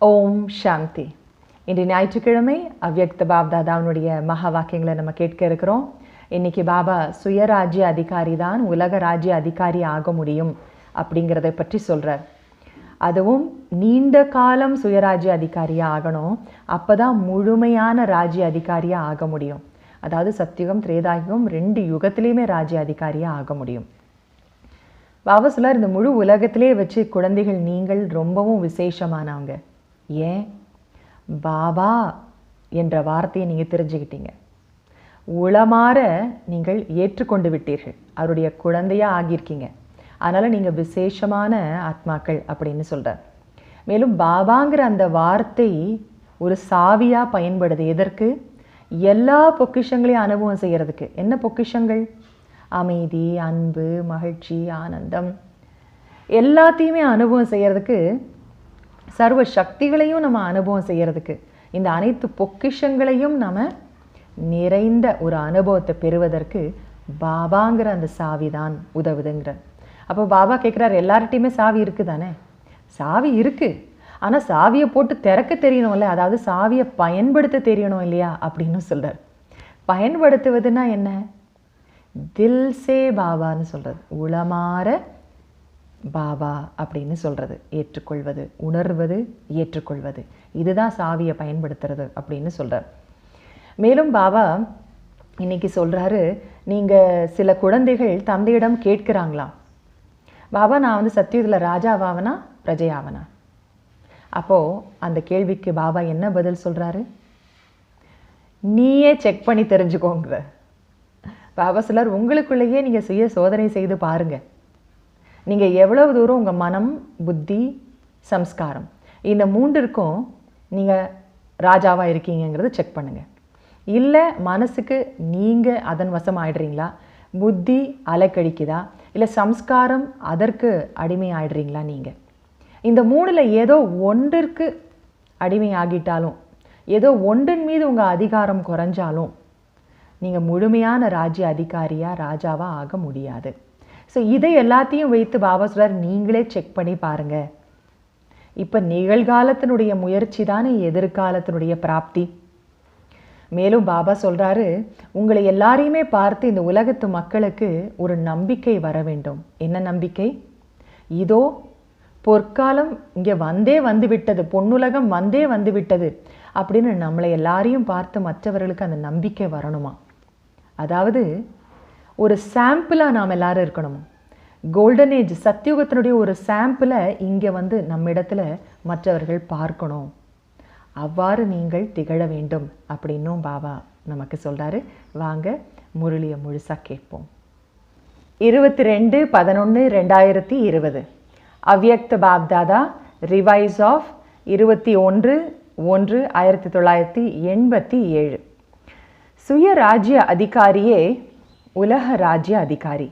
ஓம் சாந்தி. இன்று ஞாயிற்றுக்கிழமை அவ்யக்த பாப்தாதாவுடைய மகா வாக்கியங்களை நம்ம கேட்க இருக்கிறோம். இன்னைக்கு பாபா சுயராஜ்ய அதிகாரி தான் உலக ராஜ்ய அதிகாரி ஆக முடியும் அப்படிங்கிறத பற்றி சொல்கிறார். அதுவும் நீண்ட காலம் சுயராஜ்ய அதிகாரியாக ஆகணும். அப்போ தான் முழுமையான ராஜ்ய அதிகாரியாக ஆக முடியும். அதாவது சத்தியுகம் திரேதாயுகம் 2 யுகத்திலையுமே ராஜ்ய அதிகாரியாக ஆக முடியும். பாபா சொல்லார், இந்த முழு உலகத்திலே வச்சு குழந்தைகள் நீங்கள் ரொம்பவும் விசேஷமானவங்க. ஏன்? பாபா என்ற வார்த்தையை நீங்கள் தெரிஞ்சுக்கிட்டீங்க. உளமாற நீங்கள் ஏற்றுக்கொண்டு விட்டீர்கள். அவருடைய குழந்தையாக ஆகியிருக்கீங்க. அதனால் நீங்கள் விசேஷமான ஆத்மாக்கள் அப்படின்னு சொல்கிறார். மேலும் பாபாங்கிற அந்த வார்த்தை ஒரு சாவியாக பயன்படுது. எதற்கு? எல்லா பொக்கிஷங்களையும் அனுபவம் செய்கிறதுக்கு. என்ன பொக்கிஷங்கள்? அமைதி, அன்பு, மகிழ்ச்சி, ஆனந்தம் எல்லாத்தையுமே அனுபவம் செய்கிறதுக்கு, சர்வ சக்திகளையும் நம்ம அனுபவம் செய்கிறதுக்கு, இந்த அனைத்து பொக்கிஷங்களையும் நம்ம நிறைந்த ஒரு அனுபவத்தை பெறுவதற்கு பாபாங்கிற அந்த சாவி தான் உதவுதுங்கிற. அப்போ பாபா கேட்குறாரு, எல்லார்ட்டையுமே சாவி இருக்குது தானே? சாவி இருக்குது, ஆனால் சாவியை போட்டு திறக்க தெரியணும்ல, அதாவது சாவியை பயன்படுத்த தெரியணும் இல்லையா அப்படின்னு சொல்கிறார். பயன்படுத்துவதுன்னா என்ன? தில் சே பாபான்னு சொல்கிறது, உளமாற பாபா அப்படின்னு சொல்கிறது. ஏற்றுக்கொள்வது, உணர்வது, ஏற்றுக்கொள்வது, இதுதான் சாவியை பயன்படுத்துறது அப்படின்னு சொல்கிறார். மேலும் பாபா இன்னைக்கு சொல்கிறாரு, நீங்கள் சில குழந்தைகள் தந்தையிடம் கேட்குறாங்களாம், பாபா நான் சத்தியுகத்தில் ராஜாவாவனா பிரஜையாவனா? அப்போது அந்த கேள்விக்கு பாபா என்ன பதில் சொல்கிறாரு? நீயே செக் பண்ணி தெரிஞ்சுக்கோங்க. பாபா சொல்லார், உங்களுக்குள்ளேயே நீங்கள் சுய சோதனை செய்து பாருங்கள். நீங்கள் எவ்வளவு தூரம் உங்கள் மனம், புத்தி, சம்ஸ்காரம் இந்த 3க்கும் நீங்கள் ராஜாவாக இருக்கீங்கிறத செக் பண்ணுங்கள். இல்லை மனசுக்கு நீங்கள் அதன் வசம் ஆயிடுறீங்களா, புத்தி அலைக்கழிக்குதா, இல்லை சம்ஸ்காரம் அதற்கு அடிமை ஆயிடுறீங்களா? நீங்கள் இந்த 3ல் ஏதோ ஒன்றிற்கு அடிமை ஆகிட்டாலும், ஏதோ ஒன்றின் மீது உங்கள் அதிகாரம் குறைஞ்சாலும் நீங்கள் முழுமையான ராஜ்ய அதிகாரியாக ராஜாவாக ஆக முடியாது. ஸோ இதை எல்லாத்தையும் வைத்து பாபா சொல்றார், நீங்களே செக் பண்ணி பாருங்கள். இப்போ நிகழ்காலத்தினுடைய முயற்சி தானே எதிர்காலத்தினுடைய பிராப்தி. மேலும் பாபா சொல்கிறாரு, உங்களை எல்லாரையுமே பார்த்து இந்த உலகத்து மக்களுக்கு ஒரு நம்பிக்கை வர வேண்டும். என்ன நம்பிக்கை? இதோ பொற்காலம் இங்கே வந்து விட்டது, பொன்னுலகம் வந்து விட்டது அப்படின்னு நம்மளை எல்லாரையும் பார்த்து மற்றவர்களுக்கு அந்த நம்பிக்கை வரணுமா? அதாவது ஒரு சாம்பிளாக நாம் எல்லாரும் இருக்கணும். கோல்டன் ஏஜ் சத்தியுகத்தினுடைய ஒரு சாம்பிளை இங்கே நம்ம இடத்துல மற்றவர்கள் பார்க்கணும். அவ்வாறு நீங்கள் திகழ வேண்டும் அப்படின்னும் பாபா நமக்கு சொல்கிறாரு. வாங்க முரளியை முழுசாக கேட்போம். 22/11/2020 அவ்யக்த பாப்தாதா ரிவைஸ் ஆஃப் 21/1/1987. சுய ராஜ்ய அதிகாரியே உலக ராஜ்ய அதிகாரி.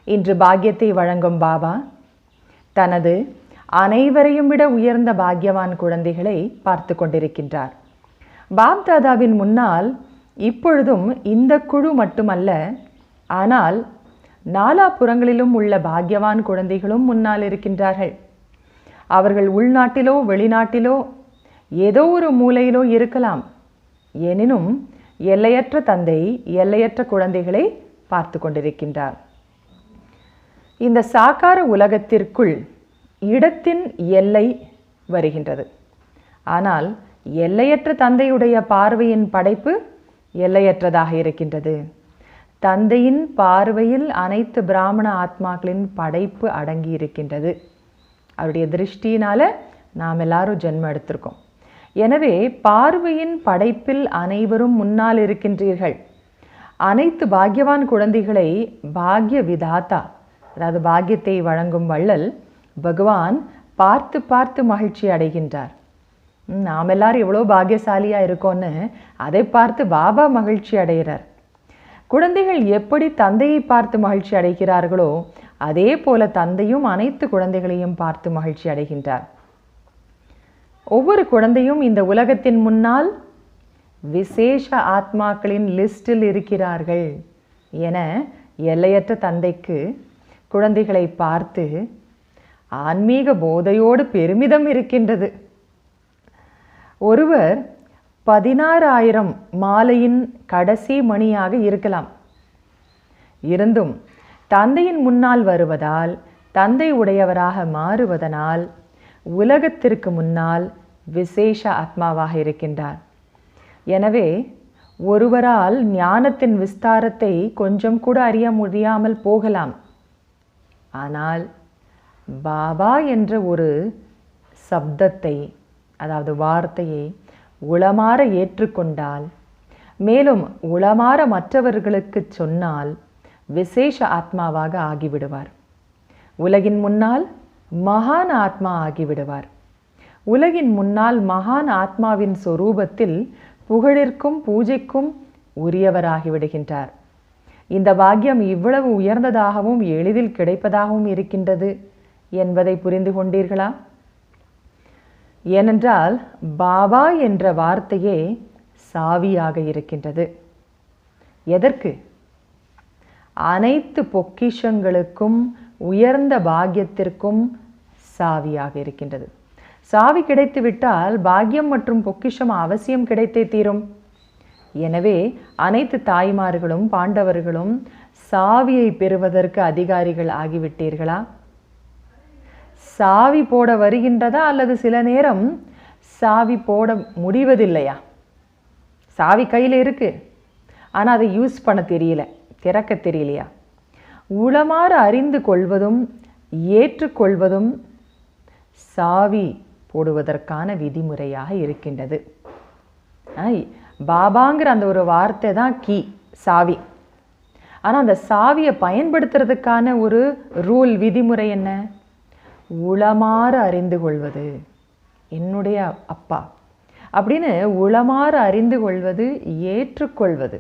இன்று பாக்கியத்தை வழங்கும் பாபா தனது அனைவரையும் விட உயர்ந்த பாக்கியவான் குழந்தைகளை பார்த்து கொண்டிருக்கின்றார். பாப்தாதாவின் முன்னால் இப்பொழுதும் இந்த குழு மட்டுமல்ல, ஆனால் நாலாபுறங்களிலும் உள்ள பாக்கியவான் குழந்தைகளும் முன்னால் இருக்கின்றார்கள். அவர்கள் உள்நாட்டிலோ வெளிநாட்டிலோ ஏதோ ஒரு மூலையிலோ இருக்கலாம். எனினும் எல்லையற்ற தந்தை எல்லையற்ற குழந்தைகளை பார்த்து கொண்டிருக்கின்றார். இந்த சாக்கார உலகத்திற்குள் இடத்தின் எல்லை வருகின்றது. ஆனால் எல்லையற்ற தந்தையுடைய பார்வையின் படைப்பு எல்லையற்றதாக இருக்கின்றது. தந்தையின் பார்வையில் அனைத்து பிராமண ஆத்மாக்களின் படைப்பு அடங்கி இருக்கின்றது. அவருடைய திருஷ்டியினால் நாம் எல்லாரும் ஜென்மம் எடுத்திருக்கோம். எனவே பார்வையின் படைப்பில் அனைவரும் முன்னால் இருக்கின்றீர்கள். அனைத்து பாக்யவான் குழந்தைகளை பாக்ய விதாத்தா, அதாவது பாக்கியத்தை வழங்கும் வள்ளல் பகவான் பார்த்து பார்த்து மகிழ்ச்சி அடைகின்றார். நாம் எல்லாரும் எவ்வளோ பாக்கியசாலியாக இருக்கோன்னு அதை பார்த்து பாபா மகிழ்ச்சி அடைகிறார். குழந்தைகள் எப்படி தந்தையை பார்த்து மகிழ்ச்சி அடைகிறார்களோ அதே போல தந்தையும் அனைத்து குழந்தைகளையும் பார்த்து மகிழ்ச்சி அடைகின்றார். ஒவ்வொரு குழந்தையும் இந்த உலகத்தின் முன்னால் விசேஷ ஆத்மாக்களின் லிஸ்டில் இருக்கிறார்கள் என எல்லையற்ற தந்தைக்கு குழந்தைகளை பார்த்து ஆன்மீக போதையோடு பெருமிதம் இருக்கின்றது. ஒருவர் 16,000 மாலையின் கடைசி மணியாக இருக்கலாம். இருந்தும் தந்தையின் முன்னால் வருவதால், தந்தை உடையவராக மாறுவதனால் உலகத்திற்கு முன்னால் விசேஷ ஆத்மாவாக இருக்கின்றார். எனவே ஒருவரால் ஞானத்தின் விஸ்தாரத்தை கொஞ்சம் கூட அறிய முடியாமல் போகலாம். ஆனால் பாபா என்ற ஒரு சப்தத்தை, அதாவது வார்த்தையை உளமாற ஏற்றுக்கொண்டால், மேலும் உளமாற மற்றவர்களுக்கு சொன்னால் விசேஷ ஆத்மாவாக ஆகிவிடுவார். உலகின் முன்னால் மகான் ஆத்மா ஆகிவிடுவார். உலகின் முன்னால் மகான் ஆத்மாவின் சொரூபத்தில் புகழிற்கும் பூஜைக்கும் உரியவராகிவிடுகின்றார். இந்த பாக்கியம் இவ்வளவு உயர்ந்ததாகவும் எளிதில் கிடைப்பதாகவும் இருக்கின்றது என்பதை புரிந்து கொண்டீர்களா? ஏனென்றால் பாபா என்ற வார்த்தையே சாவியாக இருக்கின்றது. எதற்கு? அனைத்து பொக்கிஷங்களுக்கும் உயர்ந்த பாக்கியத்திற்கும் சாவியாக இருக்கின்றது. சாவி கிடைத்துவிட்டால் பாக்கியம் மற்றும் பொக்கிஷம் அவசியம் கிடைத்தே தீரும். எனவே அனைத்து தாய்மார்களும் பாண்டவர்களும் சாவியை பெறுவதற்கு அதிகாரிகள் ஆகிவிட்டீர்களா? சாவி போட வருகின்றதா அல்லது சில நேரம் சாவி போட முடிவதில்லையா? சாவி கையில் இருக்கு, ஆனால் அதை யூஸ் பண்ண தெரியல, திறக்க தெரியலையா? உளமாற அறிந்து கொள்வதும் ஏற்றுக்கொள்வதும் சாவி போடுவதற்கான விதிமுறையாக இருக்கின்றது. பாபாங்கிற அந்த ஒரு வார்த்தை தான் கீ, சாவி. ஆனால் அந்த சாவியை பயன்படுத்துறதுக்கான ஒரு ரூல், விதிமுறை என்ன? உளமாற அறிந்து கொள்வது. என்னுடைய அப்பா அப்படின்னு உளமாற அறிந்து கொள்வது, ஏற்றுக்கொள்வது,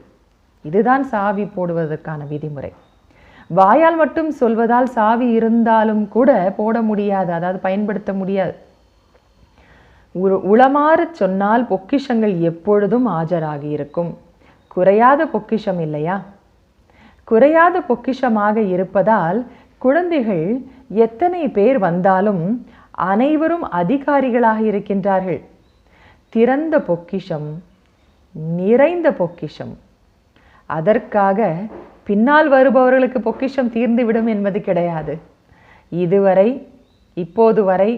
இதுதான் சாவி போடுவதற்கான விதிமுறை. வாயால் மட்டும் சொல்வதால் சாவி இருந்தாலும் கூட போட முடியாது, அதாவது பயன்படுத்த முடியாது. உளமாற சொன்னால் பொக்கிஷங்கள் எப்பொழுதும் ஆஜராகி இருக்கும். குறையாத பொக்கிஷம் இல்லையா? குறையாத பொக்கிஷமாக இருப்பதால் குழந்தைகள் எத்தனை பேர் வந்தாலும் அனைவரும் அதிகாரிகளாக இருக்கின்றார்கள். திறந்த பொக்கிஷம், நிறைந்த பொக்கிஷம். அதற்காக பின்னால் வருபவர்களுக்கு பொக்கிஷம் தீர்ந்துவிடும் என்பது கிடையாது. இதுவரை, இப்போது வரை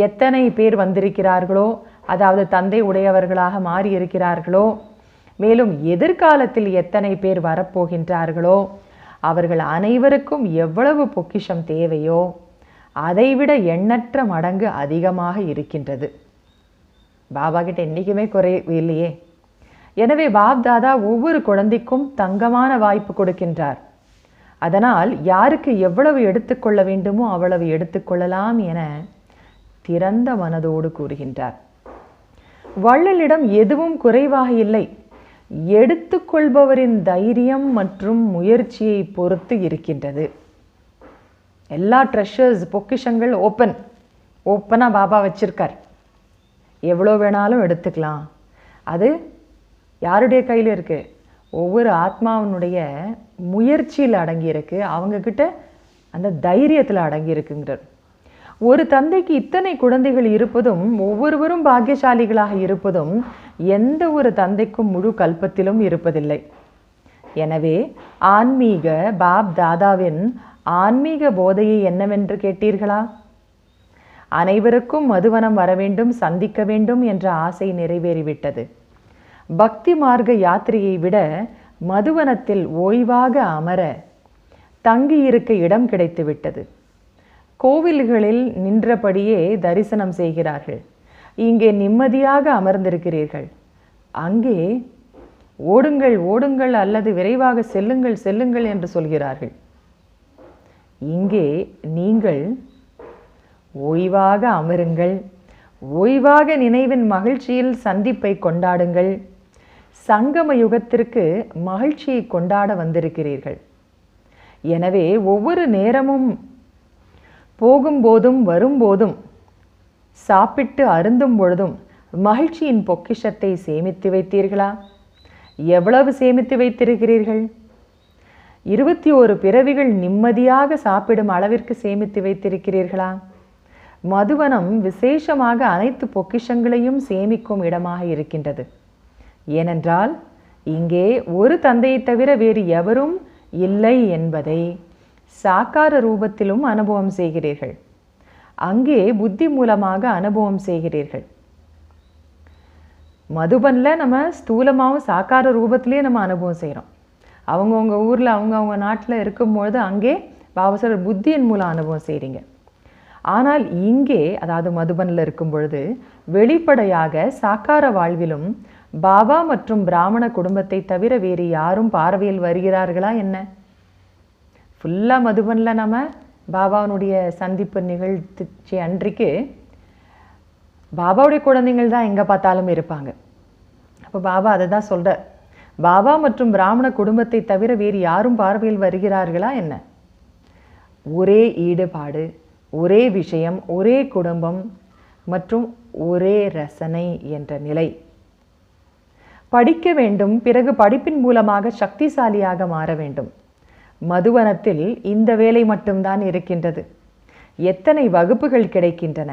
எத்தனை பேர் வந்திருக்கிறார்களோ, அதாவது தந்தை உடையவர்களாக மாறி இருக்கிறார்களோ, மேலும் எதிர்காலத்தில் எத்தனை பேர் வரப்போகின்றார்களோ, அவர்கள் அனைவருக்கும் எவ்வளவு பொக்கிஷம் தேவையோ அதைவிட எண்ணற்ற மடங்கு அதிகமாக இருக்கின்றது. பாபா கிட்ட என்றைக்குமே குறைவில்லையே. எனவே பாப் தாதா ஒவ்வொரு குழந்தைக்கும் தங்கமான வாய்ப்பு கொடுக்கின்றார். அதனால் யாருக்கு எவ்வளவு எடுத்துக்கொள்ள வேண்டுமோ அவ்வளவு எடுத்துக்கொள்ளலாம் என திறந்த மனதோடு கூறுகின்றார். வள்ளலிடம் எதுவும் குறைவாக இல்லை. எடுத்துக்கொள்பவரின் தைரியம் மற்றும் முயற்சியை பொறுத்து இருக்கின்றது. எல்லா ட்ரெஷர்ஸ், பொக்கிஷங்கள் ஓப்பனாக பாபா வச்சிருக்கார். எவ்வளோ வேணாலும் எடுத்துக்கலாம். அது யாருடைய கையில் இருக்கு? ஒவ்வொரு ஆத்மாவினுடைய முயற்சியில் அடங்கியிருக்கு, அவங்கக்கிட்ட அந்த தைரியத்தில் அடங்கியிருக்குங்கிறார். ஒரு தந்தைக்கு இத்தனை குழந்தைகள் இருப்பதும் ஒவ்வொருவரும் பாக்கியசாலிகளாக இருப்பதும் எந்த ஒரு தந்தைக்கும் முழு கல்பத்திலும் இருப்பதில்லை. எனவே ஆன்மீக பாப் தாதாவின் ஆன்மீக போதையை என்னவென்று கேட்டீர்களா? அனைவருக்கும் மதுவனம் வர வேண்டும், சந்திக்க வேண்டும் என்ற ஆசை நிறைவேறிவிட்டது. பக்தி மார்க்க யாத்திரையை விட மதுவனத்தில் ஓய்வாக அமர தங்கியிருக்க இடம் கிடைத்துவிட்டது. கோவில்களில் நின்றபடியே தரிசனம் செய்கிறார்கள். இங்கே நிம்மதியாக அமர்ந்திருக்கிறீர்கள். அங்கே ஓடுங்கள் ஓடுங்கள் அல்லது விரைவாக செல்லுங்கள் செல்லுங்கள் என்று சொல்கிறார்கள். இங்கே நீங்கள் ஓய்வாக அமருங்கள், ஓய்வாக நினைவின் மகிழ்ச்சியில் சந்திப்பை கொண்டாடுங்கள். சங்கம யுகத்திற்கு மகிழ்ச்சியை கொண்டாட வந்திருக்கிறீர்கள். எனவே ஒவ்வொரு நேரமும், போகும்போதும் வரும்போதும், சாப்பிட்டு அருந்தும் பொழுதும் மகிழ்ச்சியின் பொக்கிஷத்தை சேமித்து வைத்தீர்களா? எவ்வளவு சேமித்து வைத்திருக்கிறீர்கள்? 21 பிறவிகள் நிம்மதியாக சாப்பிடும் அளவிற்கு சேமித்து வைத்திருக்கிறீர்களா? மதுவனம் விசேஷமாக அனைத்து பொக்கிஷங்களையும் சேமிக்கும் இடமாக இருக்கின்றது. ஏனென்றால் இங்கே ஒரு தந்தையை தவிர வேறு எவரும் இல்லை என்பதை சாக்கார ரூபத்திலும் அனுபவம் செய்கிறீர்கள். அங்கே புத்தி மூலமாக அனுபவம் செய்கிறீர்கள். மதுபனில் நம்ம ஸ்தூலமாகவும் சாக்கார ரூபத்திலே நம்ம அனுபவம் செய்கிறோம். அவங்கவுங்க ஊரில் அவங்கவுங்க நாட்டில் இருக்கும்பொழுது அங்கே பாபாசர் புத்தியின் மூலம் அனுபவம் செய்கிறீங்க. ஆனால் இங்கே, அதாவது மதுபனில் இருக்கும் பொழுது வெளிப்படையாக சாக்கார வாழ்விலும் பாபா மற்றும் பிராமண குடும்பத்தை தவிர வேறு யாரும் பார்வையில் வருகிறார்களா என்ன? ஃபுல்லாக மதுபனில் நம்ம பாபாவுடைய சந்திப்பு நிகழ்ச்சி அன்றைக்கு பாபாவுடைய குழந்தைகள் தான் எங்கே பார்த்தாலும் இருப்பாங்க. அப்போ பாபா அதை தான் சொல்கிறார், பாபா மற்றும் பிராமண குடும்பத்தை தவிர வேறு யாரும் பார்வையில் வருகிறார்களா என்ன? ஒரே ஈடுபாடு, ஒரே விஷயம், ஒரே குடும்பம் மற்றும் ஒரே ரசனை என்ற நிலை. படிக்க வேண்டும், பிறகு படிப்பின் மூலமாக சக்திசாலியாக மாற வேண்டும். மதுவனத்தில் இந்த வேலை மட்டும்தான் இருக்கின்றது. எத்தனை வகுப்புகள் கிடைக்கின்றன!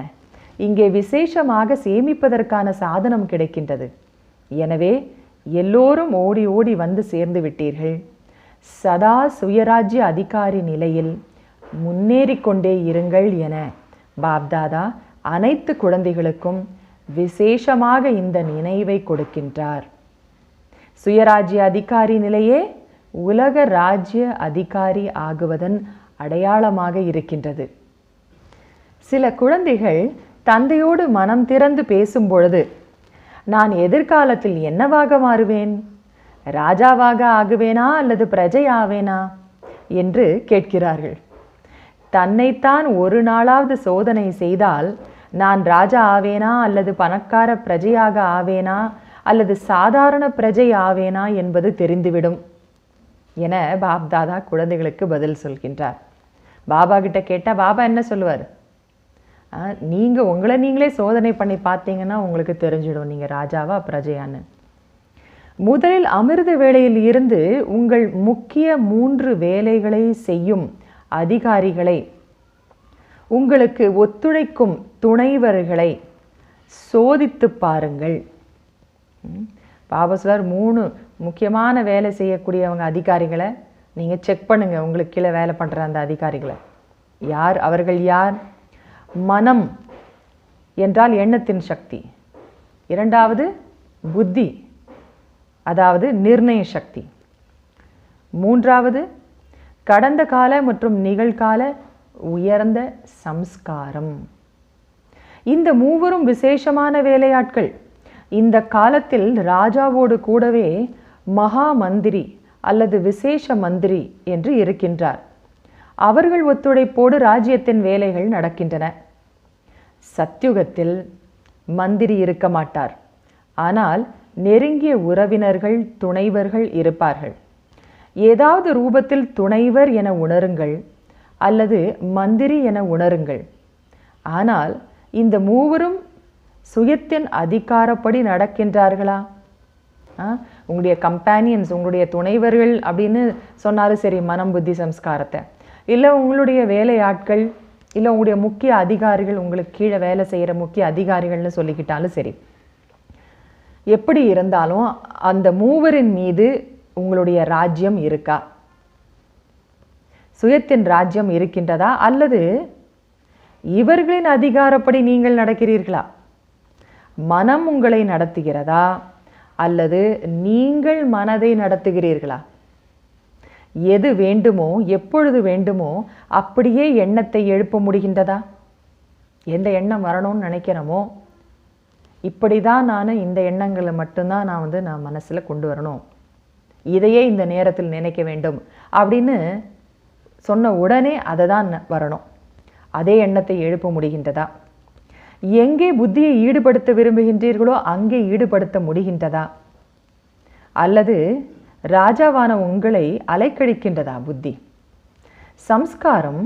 இங்கே விசேஷமாக சேமிப்பதற்கான சாதனம் கிடைக்கின்றது. எனவே எல்லோரும் ஓடி ஓடி வந்து சேர்ந்து விட்டீர்கள். சதா சுயராஜ்ய அதிகாரி நிலையில் முன்னேறிக்கொண்டே இருங்கள் என பாப்தாதா அனைத்து குழந்தைகளுக்கும் விசேஷமாக இந்த நினைவை கொடுக்கின்றார். சுயராஜ்ய அதிகாரி நிலையே உலக ராஜ்ய அதிகாரி ஆகுவதன் அடையாளமாக இருக்கின்றது. சில குழந்தைகள் தந்தையோடு மனம் திறந்து பேசும் பொழுது, நான் எதிர்காலத்தில் என்னவாக மாறுவேன், ராஜாவாக ஆகுவேனா அல்லது பிரஜை ஆவேனா என்று கேட்கிறார்கள். தன்னைத்தான் ஒரு நாளாவது சோதனை செய்தால், நான் ராஜா ஆவேனா அல்லது பணக்கார பிரஜையாக ஆவேனா அல்லது சாதாரண பிரஜை ஆவேனா என்பது தெரிந்துவிடும் என பாப்தாதா குழந்தைகளுக்கு பதில் சொல்கின்றார். பாபா கிட்ட கேட்டால் பாபா என்ன சொல்லுவார்? நீங்கள் உங்களை நீங்களே சோதனை பண்ணி பார்த்தீங்கன்னா உங்களுக்கு தெரிஞ்சிடும் நீங்கள் ராஜாவா பிரஜையான்னு. முதலில் அமிர்த வேளையில் இருந்து உங்கள் முக்கிய 3 வேலைகளை செய்யும் அதிகாரிகளை, உங்களுக்கு ஒத்துழைக்கும் துணைவர்களை சோதித்து பாருங்கள். பாபா சொல்லார், 3 முக்கியமான வேலை செய்யக்கூடியவங்க அதிகாரிகளை நீங்கள் செக் பண்ணுங்கள். உங்களுக்கு கீழே வேலை பண்ணுற அந்த அதிகாரிகளை யார்? அவர்கள் யார்? மனம் என்றால் எண்ணத்தின் சக்தி. 2வது புத்தி, அதாவது நிர்ணய சக்தி. 3வது கடந்த கால மற்றும் நிகழ்கால உயர்ந்த சம்ஸ்காரம். இந்த 3வரும் விசேஷமான வேலையாட்கள். இந்த காலத்தில் ராஜாவோடு கூடவே மகா மந்திரி அல்லது விசேஷ மந்திரி என்று இருக்கின்றார். அவர்கள் ஒத்துழைப்போடு ராஜ்யத்தின் வேலைகள் நடக்கின்றன. சத்யுகத்தில் மந்திரி இருக்க மாட்டார், ஆனால் நெருங்கிய உறவினர்கள், துணைவர்கள் இருப்பார்கள். ஏதாவது ரூபத்தில் துணைவர் என உணருங்கள் அல்லது மந்திரி என உணருங்கள். ஆனால் இந்த 3வரும் சுயத்தின் அதிகாரப்படி நடக்கின்றார்களா? உங்களுடைய கம்பேனியன்ஸ், உங்களுடைய துணைவர்கள் அப்படின்னு சொன்னாலும் சரி, மனம் புத்தி சம்ஸ்காரத்தை, இல்லை உங்களுடைய வேலையாட்கள், இல்லை உங்களுடைய முக்கிய அதிகாரிகள், உங்களுக்கு கீழே வேலை செய்கிற முக்கிய அதிகாரிகள்னு சொல்லிக்கிட்டாலும் சரி, எப்படி இருந்தாலும் அந்த 3வரின் மீது உங்களுடைய ராஜ்யம் இருக்கா? சுயத்தின் ராஜ்யம் இருக்கின்றதா? அல்லது இவர்களின் அதிகாரப்படி நீங்கள் நடக்கிறீர்களா? மனம் உங்களை நடத்துகிறதா அல்லது நீங்கள் மனதை நடத்துகிறீர்களா? எது வேண்டுமோ, எப்பொழுது வேண்டுமோ அப்படியே எண்ணத்தை எழுப்ப முடிகின்றதா? எந்த எண்ணம் வரணும்னு நினைக்கிறோமோ, இப்படி தான் நான் இந்த எண்ணங்களை மட்டும்தான் நான் மனசில் கொண்டு வரணும், இதையே இந்த நேரத்தில் நினைக்க வேண்டும் அப்படின்னு சொன்ன உடனே அதை தான் வரணும். அதே எண்ணத்தை எழுப்ப முடிகின்றதா? எங்கே புத்தியை ஈடுபடுத்த விரும்புகின்றீர்களோ அங்கே ஈடுபடுத்த முடிகின்றதா? அல்லது ராஜாவான உங்களை அலைக்கழிக்கின்றதா புத்தி? சம்ஸ்காரம்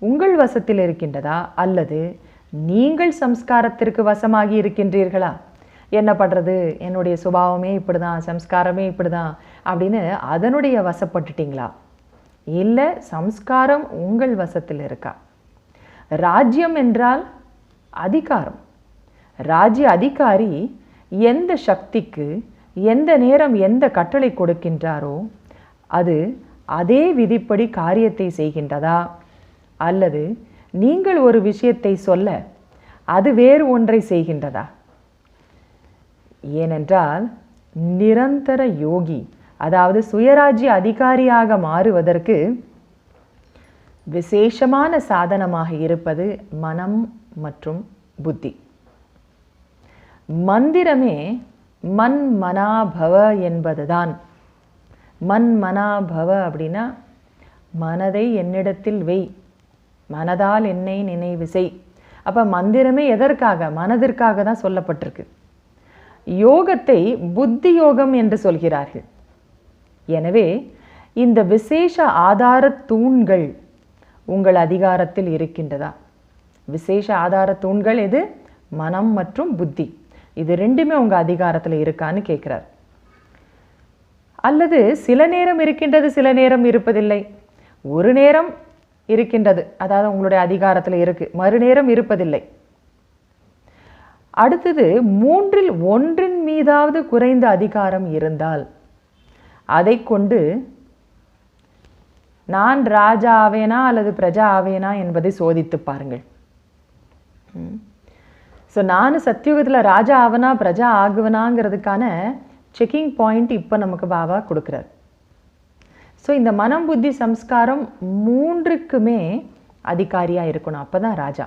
உங்கள் வசத்தில் இருக்கின்றதா அல்லது நீங்கள் சம்ஸ்காரத்திற்கு வசமாகி இருக்கின்றீர்களா? என்ன பண்ணுறது, என்னுடைய சுபாவமே இப்படி தான், சம்ஸ்காரமே இப்படி தான் அப்படின்னு அதனுடைய வசப்பட்டுட்டீங்களா? இல்லை, சம்ஸ்காரம் உங்கள் வசத்தில் இருக்கா? ராஜ்யம் என்றால் அதிகாரம். ராஜ்ய அதிகாரி எந்த சக்திக்கு எந்த நேரம் எந்த கட்டளை கொடுக்கின்றாரோ அது அதே விதிப்படி காரியத்தை செய்கின்றதா, அல்லது நீங்கள் ஒரு விஷயத்தை சொல்ல அது வேறு ஒன்றை செய்கின்றதா? ஏனென்றால் நிரந்தர யோகி, அதாவது சுயராஜ்ய அதிகாரியாக மாறுவதற்கு விசேஷமான சாதனமாக இருப்பது மனம் மற்றும் புத்தி. மந்திரமே மன் மனாபவ என்பதுதான். மன் மனாபவ அப்படின்னா மனதை என்னிடத்தில் வை, மனதால் என்னை நினைவு செய். அப்போ மந்திரமே எதற்காக? மனதிற்காக தான் சொல்லப்பட்டிருக்கு. யோகத்தை புத்தி யோகம் என்று சொல்கிறார்கள். எனவே இந்த விசேஷ ஆதார தூண்கள் உங்கள் அதிகாரத்தில் இருக்கின்றதா? விசேஷ ஆதார தூண்கள் எது? மனம் மற்றும் புத்தி. இது ரெண்டுமே உங்கள் அதிகாரத்தில் இருக்கான்னு கேட்குறார். அல்லது சில நேரம் இருக்கின்றது, சில நேரம் இருப்பதில்லை. ஒரு நேரம் இருக்கின்றது, அதாவது உங்களுடைய அதிகாரத்தில் இருக்கு, மறுநேரம் இருப்பதில்லை. அடுத்தது, மூன்றில் ஒன்றின் மீதாவது குறைந்த அதிகாரம் இருந்தால் அதை கொண்டு நான் ராஜா ஆவேனா அல்லது பிரஜா ஆவேனா என்பதை சோதித்து பாருங்கள். ஸோ நான் சத்தியுகத்தில் ராஜா ஆவனா பிரஜா ஆகுவனாங்கிறதுக்கான செக்கிங் பாயிண்ட் இப்போ நமக்கு பாபா கொடுக்குறார். ஸோ இந்த மனம் புத்தி சம்ஸ்காரம் மூன்றுக்குமே அதிகாரியாக இருக்கணும், அப்போ தான் ராஜா.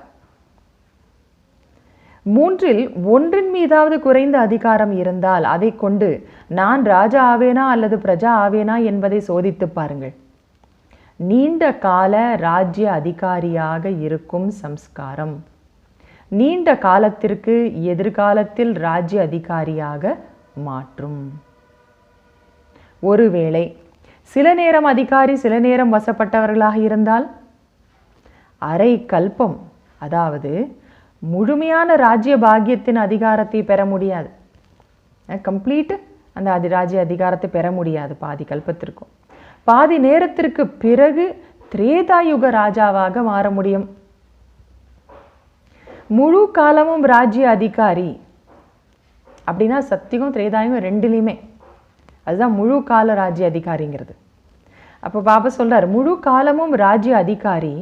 மூன்றில் ஒன்றின் மீதாவது குறைந்த அதிகாரம் இருந்தால் அதை கொண்டு நான் ராஜா ஆவேனா அல்லது பிரஜா ஆவேனா என்பதை சோதித்து பாருங்கள். நீண்ட கால ராஜ்ய அதிகாரியாக இருக்கும் சம்ஸ்காரம் நீண்ட காலத்திற்கு எதிர்காலத்தில் ராஜ்ய அதிகாரியாக மாற்றும். ஒருவேளை சில நேரம் அதிகாரி சில நேரம் வசப்பட்டவர்களாக இருந்தால் அரை கல்பம், அதாவது முழுமையான ராஜ்ய பாக்கியத்தின் அதிகாரத்தை பெற முடியாது. கம்ப்ளீட் அந்த ராஜ்ய அதிகாரத்தை பெற முடியாது. பாதி கல்பத்திற்கும் பாதி நேரத்திற்கு பிறகு திரேதாயுக ராஜாவாக மாற முடியும். முழு காலமும் ராஜ்ய அதிகாரி அப்படின்னா சத்தியம் திரேதாயுகம் ரெண்டுலையுமே அதுதான் முழு கால ராஜ்ய அதிகாரிங்கிறது. அப்போ பாபா சொல்றார், முழு காலமும் ராஜ்ய அதிகாரி,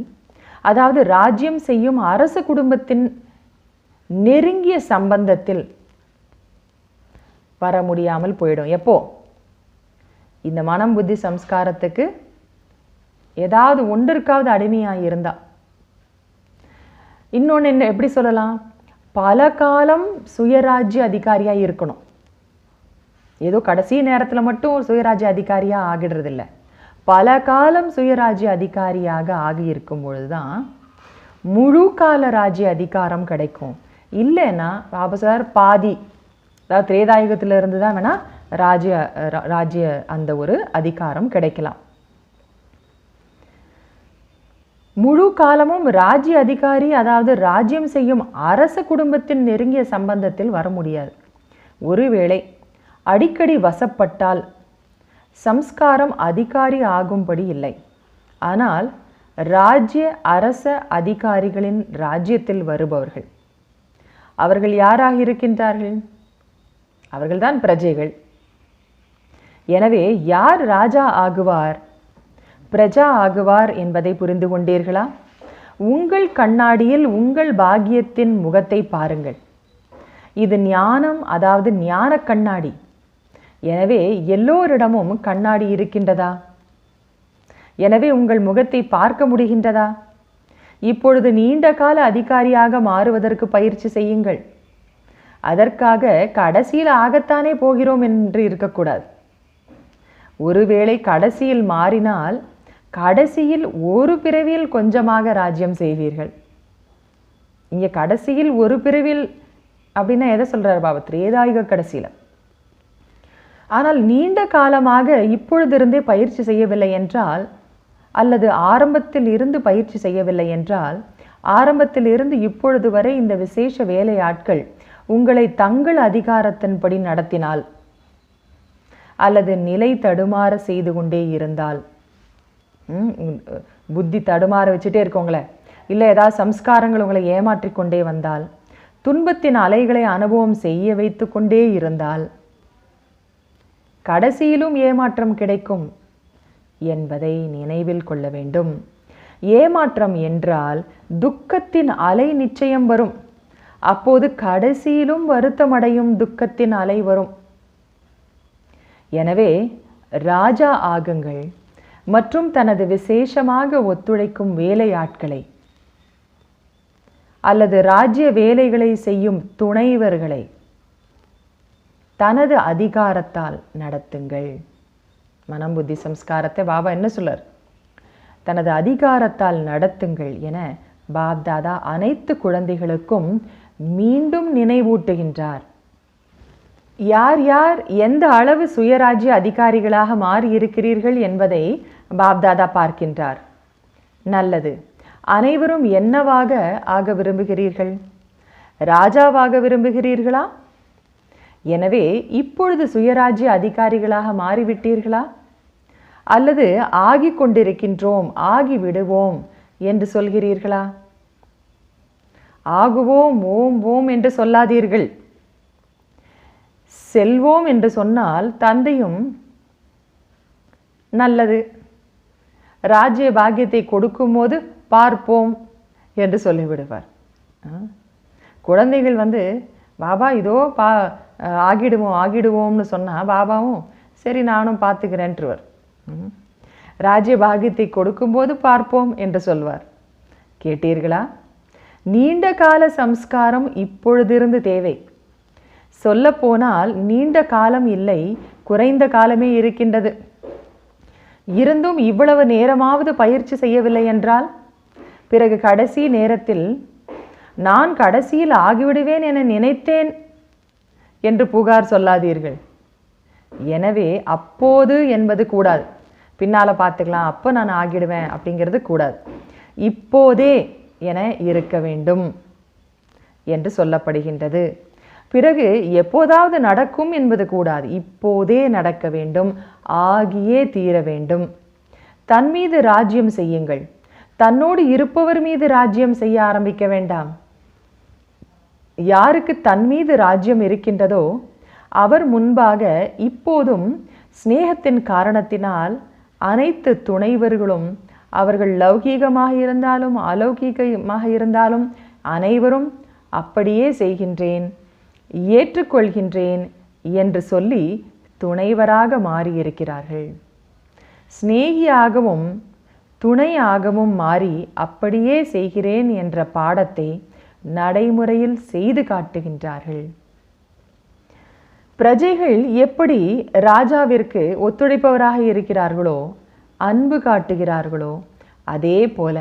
அதாவது ராஜ்யம் செய்யும் அரச குடும்பத்தின் நெருங்கிய சம்பந்தத்தில் வர முடியாமல் போயிடும். எப்போ? இந்த மனம் புத்தி சம்ஸ்காரத்துக்கு ஏதாவது ஒன்றிற்காவது அடிமையாக இருந்தா. இன்னொன்று என்ன எப்படி சொல்லலாம்? பல காலம் சுயராஜ்ய அதிகாரியாக இருக்கணும். ஏதோ கடைசி நேரத்தில் மட்டும் சுயராஜ்ய அதிகாரியாக ஆகிடுறதில்ல. பல காலம் சுயராஜ்ய அதிகாரியாக ஆகியிருக்கும் பொழுதுதான் முழு கால ராஜ்ய அதிகாரம் கிடைக்கும். இல்லைன்னா பாபா சார் பாதி, அதாவது திரேதாயுகத்தில் இருந்து தான் வேணா ராஜ்ய அந்த ஒரு அதிகாரம் கிடைக்கலாம். முழு காலமும் ராஜ்ய அதிகாரி, அதாவது ராஜ்யம் செய்யும் அரச குடும்பத்தின் நெருங்கிய சம்பந்தத்தில் வர முடியாது. ஒருவேளை அடிக்கடி வசப்பட்டால் சம்ஸ்காரம் அதிகாரி ஆகும்படி இல்லை. ஆனால் ராஜ்ய அரச அதிகாரிகளின் ராஜ்யத்தில் வருபவர்கள் அவர்கள் யாராக இருக்கின்றார்கள்? அவர்கள்தான் பிரஜைகள். எனவே யார் ராஜா ஆகுவார், பிரஜா ஆகுவார் என்பதை புரிந்து கொண்டீர்களா? உங்கள் கண்ணாடியில் உங்கள் பாக்கியத்தின் முகத்தை பாருங்கள். இது ஞானம், அதாவது ஞான கண்ணாடி. எனவே எல்லோரிடமும் கண்ணாடி இருக்கின்றதா? எனவே உங்கள் முகத்தை பார்க்க முடிகின்றதா? இப்பொழுது நீண்ட கால அதிகாரியாக மாறுவதற்கு பயிற்சி செய்யுங்கள். அதற்காக கடைசியில் ஆகத்தானே போகிறோம் என்று இருக்கக்கூடாது. ஒருவேளை கடைசியில் மாறினால் கடைசியில் ஒரு பிறவியில் கொஞ்சமாக ராஜ்யம் செய்வீர்கள். இங்கே கடைசியில் ஒரு பிறவியில் அப்படின்னா எதை சொல்றாரு பாபா? திரேதாயுக கடைசியில். ஆனால் நீண்ட காலமாக இப்பொழுதிருந்தே பயிற்சி செய்யவில்லை என்றால், அல்லது ஆரம்பத்தில் இருந்து பயிற்சி செய்யவில்லை என்றால், ஆரம்பத்தில் இருந்து இப்பொழுது வரை இந்த விசேஷ வேலையாட்கள் உங்களை தங்கள் அதிகாரத்தின்படி நடத்தினால், அல்லது நிலை தடுமாற செய்து கொண்டே இருந்தால், புத்தி தடுமாற வச்சுட்டே இருக்கவங்களே, இல்லை ஏதாவது சம்ஸ்காரங்கள் உங்களை ஏமாற்றி கொண்டே வந்தால், துன்பத்தின் அலைகளை அனுபவம் செய்ய வைத்து கொண்டே இருந்தால் கடைசியிலும் ஏமாற்றம் கிடைக்கும் என்பதை நினைவில் கொள்ள வேண்டும். ஏமாற்றம் என்றால் துக்கத்தின் அலை நிச்சயம் வரும். அப்போது கடைசியிலும் வருத்தமடையும் துக்கத்தின் அலை வரும். எனவே ராஜா ஆகுங்கள் மற்றும் தனது விசேஷமாக ஒத்துழைக்கும் வேலையாட்களை அல்லது ராஜ்ய வேலைகளை செய்யும் துணைவர்களை தனது அதிகாரத்தால் நடத்துங்கள். மனம் புத்தி சம்ஸ்காரத்தை பாபா என்ன சொல்றார்? தனது அதிகாரத்தால் நடத்துங்கள் என பாப்தாதா அனைத்து குழந்தைகளுக்கும் மீண்டும் நினைவூட்டுகின்றார். யார் யார் எந்த அளவு சுயராஜ்ய அதிகாரிகளாக மாறி இருக்கிறீர்கள் என்பதை பாப்தாதா பார்க்கின்றார். நல்லது. அனைவரும் என்னவாக ஆக விரும்புகிறீர்கள்? ராஜாவாக விரும்புகிறீர்களா? எனவே இப்பொழுது சுயராஜ்ய அதிகாரிகளாக மாறிவிட்டீர்களா? அல்லது ஆகிக் கொண்டிருக்கின்றோம், ஆகிவிடுவோம் என்று சொல்கிறீர்களா? ஆகுவோம், ஓம் ஓம் என்று சொல்லாதீர்கள். செல்வோம் என்று சொன்னால் தந்தையும் நல்லது, ராஜ்ய பாக்கியத்தை கொடுக்கும்போது பார்ப்போம் என்று சொல்லிவிடுவார். குழந்தைகள் பாபா இதோ ஆகிடுவோம்னு சொன்னால் பாபாவும் சரி நானும் பார்த்துக்கிறேன்ட்டுருவர். ராஜ்ய பாக்கியத்தை கொடுக்கும்போது பார்ப்போம் என்று சொல்வார். கேட்டீர்களா? நீண்ட கால சம்ஸ்காரம் இப்பொழுதிருந்து தேவை. சொல்லப்போனால் நீண்ட காலம் இல்லை, குறைந்த காலமே இருக்கின்றது. இருந்தும் இவ்வளவு நேரமாவது பயிற்சி செய்யவில்லை என்றால் பிறகு கடைசி நேரத்தில் நான் கடைசியில் ஆகிவிடுவேன் என நினைத்தேன் என்று புகார் சொல்லாதீர்கள். எனவே அப்போது என்பது கூடாது. பின்னால் பார்த்துக்கலாம், அப்போ நான் ஆகிடுவேன் அப்படிங்கிறது கூடாது. இப்போதே என இருக்க வேண்டும் என்று சொல்லப்படுகின்றது. பிறகு எப்போதாவது நடக்கும் என்பது கூடாது. இப்போதே நடக்க வேண்டும், ஆகியே தீர வேண்டும். தன் மீது ராஜ்யம் செய்யுங்கள். தன்னோடு இருப்பவர் மீது ராஜ்யம் செய்ய ஆரம்பிக்க வேண்டாம். யாருக்கு தன் மீது ராஜ்யம் இருக்கின்றதோ அவர் முன்பாக இப்போதும் ஸ்நேகத்தின் காரணத்தினால் அனைத்து துணைவர்களும், அவர்கள் லௌகீகமாக இருந்தாலும் அலௌகீகமாக இருந்தாலும் அனைவரும் அப்படியே செய்கின்றேன், ஏற்றுக்கொள்கின்றேன் என்று சொல்லி துணைவராக மாறியிருக்கிறார்கள். சிநேகியாகவும் துணையாகவும் மாறி அப்படியே செய்கிறேன் என்ற பாடத்தை நடைமுறையில் செய்து காட்டுகின்றார்கள். பிரஜைகள் எப்படி ராஜாவிற்கு ஒத்துழைப்பவராக இருக்கிறார்களோ, அன்பு காட்டுகிறார்களோ, அதே போல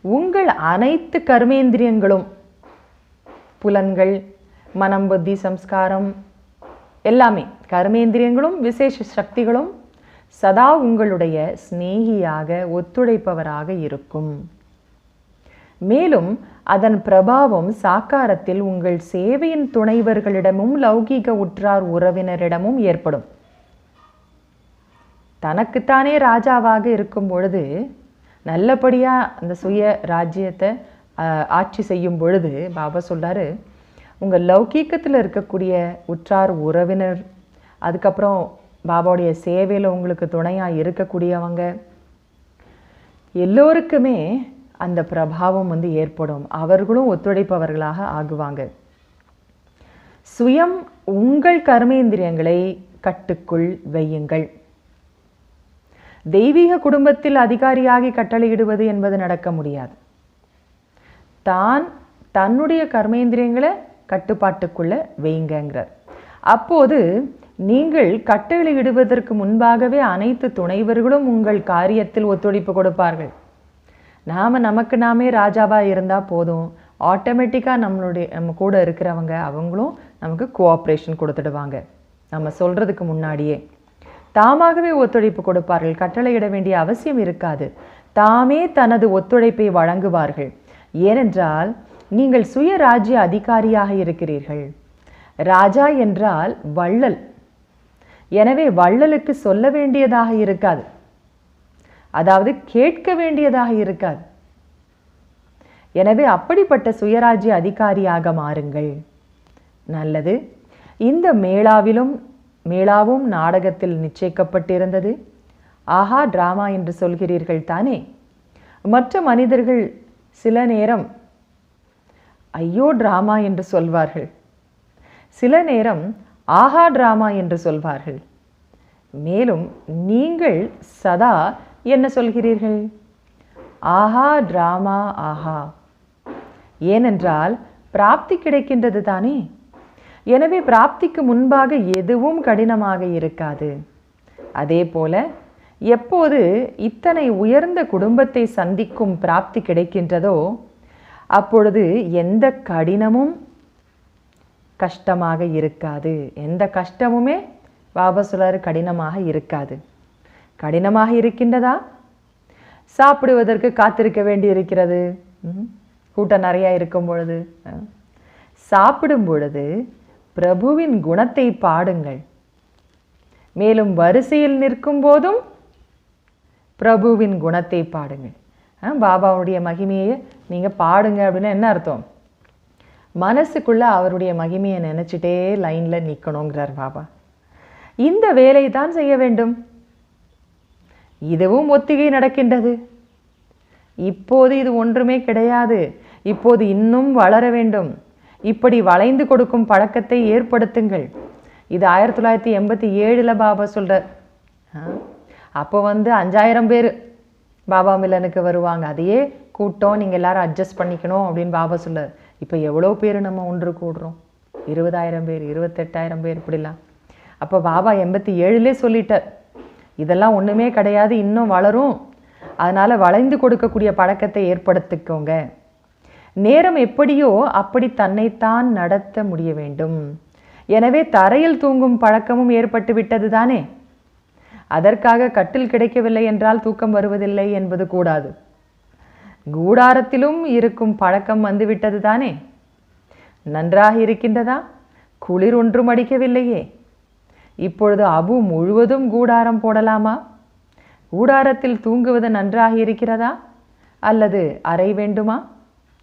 உங்கள் அனைத்து கர்மேந்திரியங்களும், புலன்கள், மனம் புத்தி சம்ஸ்காரம் எல்லாமே, கர்மேந்திரியங்களும் விசேஷ சக்திகளும் சதா உங்களுடைய சிநேகியாக ஒத்துழைப்பவராக இருக்கும். மேலும் அதன் பிரபாவம் சாக்காரத்தில் உங்கள் சேவையின் துணைவர்களிடமும் லௌகீக உற்றார் உறவினரிடமும் ஏற்படும். தனக்குத்தானே ராஜாவாக இருக்கும் பொழுது, நல்லபடியாக அந்த சுய ராஜ்யத்தை ஆட்சி செய்யும் பொழுது பாபா சொல்றாரு, உங்கள் லௌகீகத்தில் இருக்கக்கூடிய உற்றார் உறவினர், அதுக்கப்புறம் பாபாவுடைய சேவையில் உங்களுக்கு துணையாக இருக்கக்கூடியவங்க எல்லோருக்குமே அந்த பிரபாவம் ஏற்படும். அவர்களும் ஒத்துழைப்பவர்களாக ஆகுவாங்க. சுயம் உங்கள் கர்மேந்திரியங்களை கட்டுக்குள் வையுங்கள். தெய்வீக குடும்பத்தில் அதிகாரியாகி கட்டளையிடுவது என்பது நடக்க முடியாது. தான் தன்னுடைய கர்மேந்திரியங்களை கட்டுப்பாட்டுக்குள்ள வைங்கிறார். அப்போது நீங்கள் கட்டளையிடுவதற்கு முன்பாகவே அனைத்து துணைவர்களும் உங்கள் காரியத்தில் ஒத்துழைப்பு கொடுப்பார்கள். நமக்கு நாமே ராஜாவாக இருந்தால் போதும், ஆட்டோமேட்டிக்காக நம்ம கூட இருக்கிறவங்க அவங்களும் நமக்கு கோஆப்ரேஷன் கொடுத்துடுவாங்க. நம்ம சொல்கிறதுக்கு முன்னாடியே தாமாகவே ஒத்துழைப்பு கொடுப்பார்கள். கட்டளையிட வேண்டிய அவசியம் இருக்காது. தாமே தனது ஒத்துழைப்பை வழங்குவார்கள். ஏனென்றால் நீங்கள் சுயராஜ்ய அதிகாரியாக இருக்கிறீர்கள். ராஜா என்றால் வள்ளல். எனவே வள்ளலுக்கு சொல்ல வேண்டியதாக இருக்காது, அதாவது கேட்க வேண்டியதாக இருக்காது. எனவே அப்படிப்பட்ட சுயராஜ்ய அதிகாரியாக மாறுங்கள். நல்லது. இந்த மேளாவும் நாடகத்தில் நிச்சயிக்கப்பட்டிருந்தது. ஆஹா டிராமா என்று சொல்கிறீர்கள் தானே? மற்ற மனிதர்கள் சில நேரம் ஐயோ டிராமா என்று சொல்வார்கள், சில நேரம் ஆஹா டிராமா என்று சொல்வார்கள். மேலும் நீங்கள் சதா என்ன சொல்கிறீர்கள்? ஆஹா டிராமா ஆஹா. ஏனென்றால் பிராப்தி கிடைக்கின்றது தானே. எனவே பிராப்திக்கு முன்பாக எதுவும் கடினமாக இருக்காது. அதே போல எப்போது இத்தனை உயர்ந்த குடும்பத்தை சந்திக்கும் பிராப்தி கிடைக்கின்றதோ அப்பொழுது எந்த கடினமும் கஷ்டமாக இருக்காது. எந்த கஷ்டமுமே பாபா சொல்றாரு கடினமாக இருக்காது. கடினமாக இருக்கின்றதா? சாப்பிடுவதற்கு காத்திருக்க வேண்டி இருக்கிறது. கூட்டம் நிறையா இருக்கும் பொழுது, சாப்பிடும் பொழுது பிரபுவின் குணத்தை பாடுங்கள். மேலும் வரிசையில் நிற்கும் போதும் பிரபுவின் குணத்தை பாடுங்கள். பாபாவுடைய மகிமையை நீங்கள் பாடுங்க அப்படின்னா என்ன அர்த்தம்? மனசுக்குள்ள அவருடைய மகிமையை நினைச்சிட்டே லைன்ல நிற்கணுங்கிறார் பாபா. இந்த வேலை தான் செய்ய வேண்டும். இதுவும் ஒத்திகை நடக்கின்றது. இப்போது இது ஒன்றுமே கிடையாது. இப்போது இன்னும் வளர வேண்டும். இப்படி வளைந்து கொடுக்கும் பழக்கத்தை ஏற்படுத்துங்கள். இது 1987 பாபா சொல்றார். அப்போ 5000 பேர் பாபா மிலனுக்கு வருவாங்க. அதையே கூட்டம் நீங்கள் எல்லாரும் அட்ஜஸ்ட் பண்ணிக்கணும் அப்படின்னு பாபா சொல்றார். இப்போ எவ்வளோ பேர் நம்ம ஒன்று கூடுறோம்? 20000 பேர், 28000 பேர், இப்படிலாம். அப்போ பாபா 87 சொல்லிட்டார், இதெல்லாம் ஒன்றுமே கிடையாது, இன்னும் வளரும். அதனால் வளைந்து கொடுக்கக்கூடிய பழக்கத்தை ஏற்படுத்திக்கோங்க. நேரம் எப்படியோ அப்படி தன்னைத்தான் நடத்த முடிய வேண்டும். எனவே தரையில் தூங்கும் பழக்கமும் ஏற்பட்டு விட்டது தானே. அதற்காக கட்டில் கிடைக்கவில்லை என்றால் தூக்கம் வருவதில்லை என்பது கூடாது. கூடாரத்திலும் இருக்கும் பழக்கம் வந்துவிட்டது தானே. நன்றாக இருக்கின்றதா? குளிர் ஒன்றும் அடிக்கவில்லையே. இப்பொழுது அபு முழுவதும் கூடாரம் போடலாமா? கூடாரத்தில் தூங்குவது நன்றாக இருக்கிறதா? அல்லது அறை வேண்டுமா?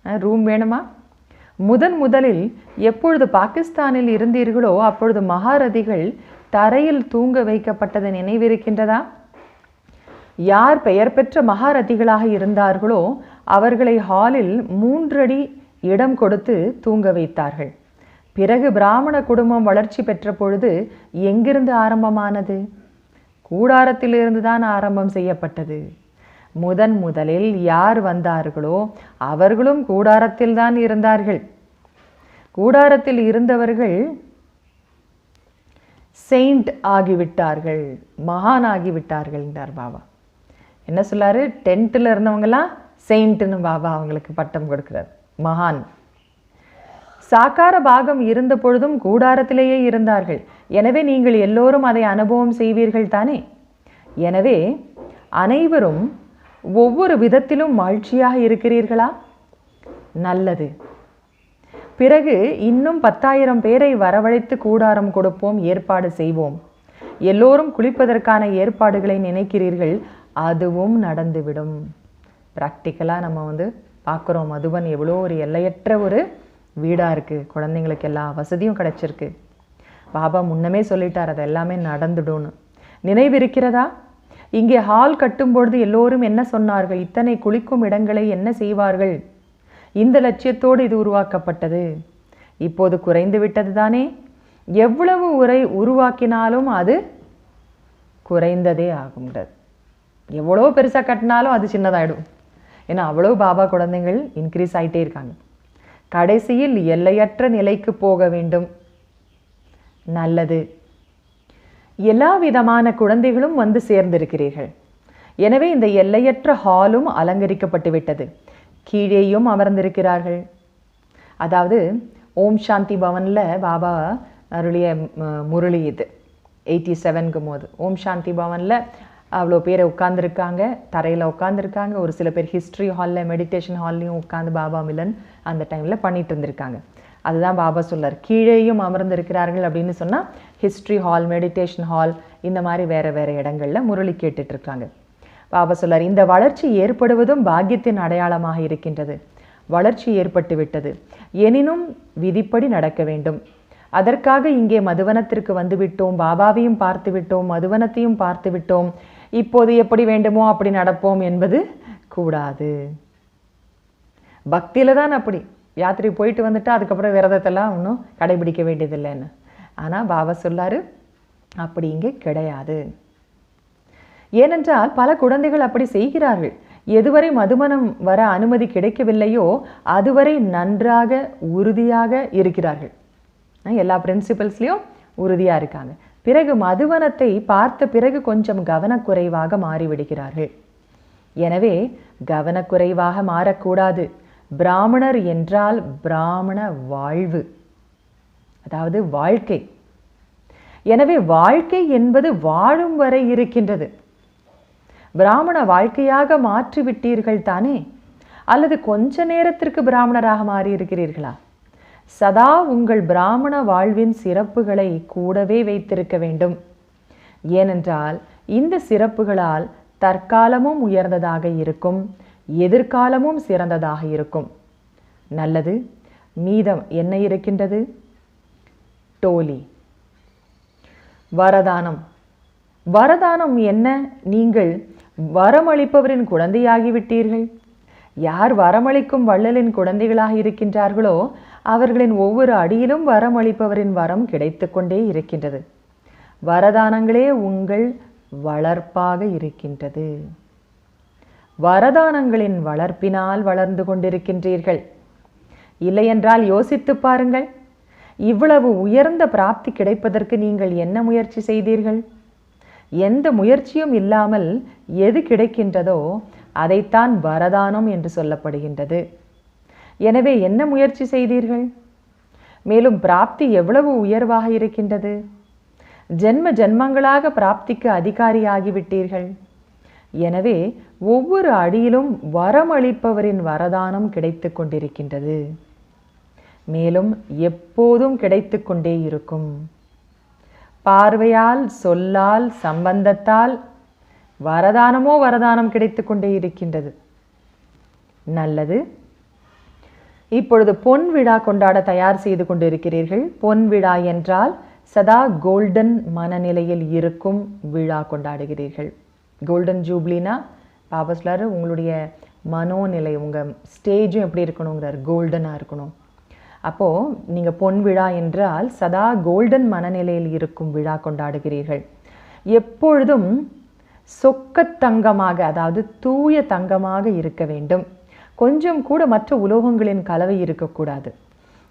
ரூம் வேணுமா? முதலில் எப்பொழுது பாகிஸ்தானில் இருந்தீர்களோ அப்பொழுது மகாரதிகள் தரையில் தூங்க வைக்கப்பட்டது நினைவிருக்கின்றதா? யார் பெயர் பெற்ற மகாரதிகளாக இருந்தார்களோ அவர்களை ஹாலில் 3 அடி இடம் கொடுத்து தூங்க வைத்தார்கள். பிறகு பிராமண குடும்பம் வளர்ச்சி பெற்ற பொழுது எங்கிருந்து ஆரம்பமானது? கூடாரத்திலிருந்து தான் ஆரம்பம் செய்யப்பட்டது. முதலில் யார் வந்தார்களோ அவர்களும் கூடாரத்தில் தான் இருந்தார்கள். கூடாரத்தில் இருந்தவர்கள் செயின்ட் ஆகிவிட்டார்கள், மகான் ஆகிவிட்டார்கள் என்றார் பாபா. என்ன சொல்லாரு? டென்ட்டில் இருந்தவங்கலாம் செயின்ட்னு பாபா அவங்களுக்கு பட்டம் கொடுக்கிறார், மகான். சாக்கார பாகம் இருந்த பொழுதும் கூடாரத்திலேயே இருந்தார்கள். எனவே நீங்கள் எல்லோரும் அதை அனுபவம் செய்வீர்கள் தானே. எனவே அனைவரும் ஒவ்வொரு விதத்திலும் மகிழ்ச்சியாக இருக்கிறீர்களா? நல்லது. பிறகு இன்னும் 10,000 பேரை வரவழைத்து கூடாரம் கொடுப்போம், ஏற்பாடு செய்வோம். எல்லோரும் குளிப்பதற்கான ஏற்பாடுகளை நினைக்கிறீர்கள், அதுவும் நடந்துவிடும். ப்ராக்டிக்கலாக நம்ம பார்க்குறோம். மதுபன் எவ்வளோ ஒரு எல்லையற்ற ஒரு வீடாக இருக்குது. குழந்தைங்களுக்கு எல்லா வசதியும் கிடச்சிருக்கு. பாபா முன்னமே சொல்லிட்டார் அது எல்லாமே நடந்துடும்னு. நினைவிருக்கிறதா? இங்கே ஹால் கட்டும்பொழுது எல்லோரும் என்ன சொன்னார்கள்? இத்தனை குளிக்கும் இடங்களை என்ன செய்வார்கள்? இந்த லட்சியத்தோடு இது உருவாக்கப்பட்டது. இப்போது குறைந்து விட்டது தானே. எவ்வளவு உருவாக்கினாலும் அது குறைந்ததே ஆகும்ன்றது. எவ்வளோ பெருசாக கட்டினாலும் அது சின்னதாயிடும். ஏன்னா அவ்வளோ பாபா குழந்தைகள் இன்க்ரீஸ் ஆகிட்டே இருக்காங்க. கடைசியில் எல்லையற்ற நிலைக்கு போக வேண்டும். நல்லது. எல்லா விதமான குழந்தைகளும் வந்து சேர்ந்திருக்கிறீர்கள். எனவே இந்த எல்லையற்ற ஹாலும் அலங்கரிக்கப்பட்டு விட்டது. கீழேயும் அமர்ந்திருக்கிறார்கள். அதாவது ஓம் சாந்தி பவனில் பாபா அருளிய முரளி இது 87க்கும் போது ஓம் சாந்தி பவனில் அவ்வளோ பேரை உட்காந்துருக்காங்க, தரையில் உட்காந்துருக்காங்க. ஒரு சில பேர் ஹிஸ்ட்ரி ஹாலில், மெடிடேஷன் ஹால்லையும் உட்காந்து பாபா மிலன் அந்த டைமில் பண்ணிட்டு இருந்திருக்காங்க. அதுதான் பாபா சொல்லார், கீழேயும் அமர்ந்திருக்கிறார்கள் அப்படின்னு சொன்னால் ஹிஸ்ட்ரி ஹால், மெடிடேஷன் ஹால், இந்த மாதிரி வேறு வேறு இடங்களில் முரளி கேட்டுட்ருக்காங்க. பாபா சொல்லார், இந்த வளர்ச்சி ஏற்படுவதும் பாக்கியத்தின் அடையாளமாக இருக்கின்றது. வளர்ச்சி ஏற்பட்டு விட்டது. எனினும் விதிப்படி நடக்க வேண்டும். அதற்காக இங்கே மதுவனத்திற்கு வந்துவிட்டோம், பாபாவையும் பார்த்து விட்டோம், மதுவனத்தையும் பார்த்து விட்டோம், இப்போது எப்படி வேண்டுமோ அப்படி நடப்போம் என்பது கூடாது. பக்தியில தான் அப்படி. யாத்திரை போயிட்டு வந்துட்டா அதுக்கப்புறம் விரதத்தெல்லாம் ஒன்றும் கடைபிடிக்க வேண்டியதில்லைன்னு. ஆனால் பாபா சொல்லாரு அப்படி இங்கே கிடையாது. ஏனென்றால் பல குழந்தைகள் அப்படி செய்கிறார்கள். எதுவரை மதுமனம் வர அனுமதி கிடைக்கவில்லையோ அதுவரை நன்றாக உறுதியாக இருக்கிறார்கள். எல்லா பிரின்சிபல்ஸ்லையும் உறுதியாக இருக்காங்க. பிறகு மதுவனத்தை பார்த்த பிறகு கொஞ்சம் கவனக்குறைவாக மாறிவிடுகிறார்கள். எனவே கவனக்குறைவாக மாறக்கூடாது. பிராமணர் என்றால் பிராமண வாழ்வு, அதாவது வாழ்க்கை. எனவே வாழ்க்கை என்பது வாழும் வரை இருக்கின்றது. பிராமண வாழ்க்கையாக மாற்றிவிட்டீர்கள் தானே? அல்லது கொஞ்ச நேரத்திற்கு பிராமணராக மாறி இருக்கிறீர்களா? சதா உங்கள் பிராமண வாழ்வின் சிறப்புகளை கூடவே வைத்திருக்க வேண்டும். ஏனென்றால் இந்த சிறப்புகளால் தற்காலமும் உயர்ந்ததாக இருக்கும், எதிர்காலமும் சிறந்ததாக இருக்கும். நல்லது. மீதம் என்ன இருக்கின்றது? டோலி, வரதானம். வரதானம் என்ன? நீங்கள் வரமளிப்பவரின் குழந்தையாகிவிட்டீர்கள். யார் வரமளிக்கும் வள்ளலின் குழந்தைகளாக இருக்கின்றார்களோ அவர்களின் ஒவ்வொரு அடியிலும் வரமளிப்பவரின் வரம் கிடைத்து கொண்டே இருக்கின்றது. வரதானங்களே உங்கள் வளர்ப்பாக இருக்கின்றது. வரதானங்களின் வளர்ப்பினால் வளர்ந்து கொண்டிருக்கின்றீர்கள். இல்லையென்றால் யோசித்து பாருங்கள். இவ்வளவு உயர்ந்த பிராப்தி கிடைப்பதற்கு நீங்கள் என்ன முயற்சி செய்தீர்கள்? எந்த முயற்சியும் இல்லாமல் எது கிடைக்கின்றதோ அதைத்தான் வரதானம் என்று சொல்லப்படுகின்றது. எனவே என்ன முயற்சி செய்தீர்கள்? மேலும் பிராப்தி எவ்வளவு உயர்வாக இருக்கின்றது? ஜென்ம ஜென்மங்களாக பிராப்திக்கு அதிகாரியாகிவிட்டீர்கள். எனவே ஒவ்வொரு அடியிலும் வரமளிப்பவரின் வரதானம் கிடைத்து கொண்டிருக்கின்றது. மேலும் எப்போதும் கிடைத்து கொண்டே இருக்கும். பார்வையால், சொல்லால், சம்பந்தத்தால் வரதானமோ வரதானம் கிடைத்து கொண்டே இருக்கின்றது. நல்லது. இப்பொழுது பொன் விழா கொண்டாட தயார் செய்து கொண்டிருக்கிறீர்கள். பொன் விழா என்றால் சதா கோல்டன் மனநிலையில் இருக்கும் விழா கொண்டாடுகிறீர்கள். கோல்டன் ஜூப்ளினா பாபா சொல்லாரு உங்களுடைய மனோநிலை, உங்கள் ஸ்டேஜும் எப்படி இருக்கணுங்கிறார், கோல்டனாக இருக்கணும். அப்போது நீங்கள் பொன் விழா என்றால் சதா கோல்டன் மனநிலையில் இருக்கும் விழா கொண்டாடுகிறீர்கள். எப்பொழுதும் சொக்கத்தங்கமாக, அதாவது தூய தங்கமாக இருக்க வேண்டும். கொஞ்சம் கூட மற்ற உலோகங்களின் கலவை இருக்கக்கூடாது.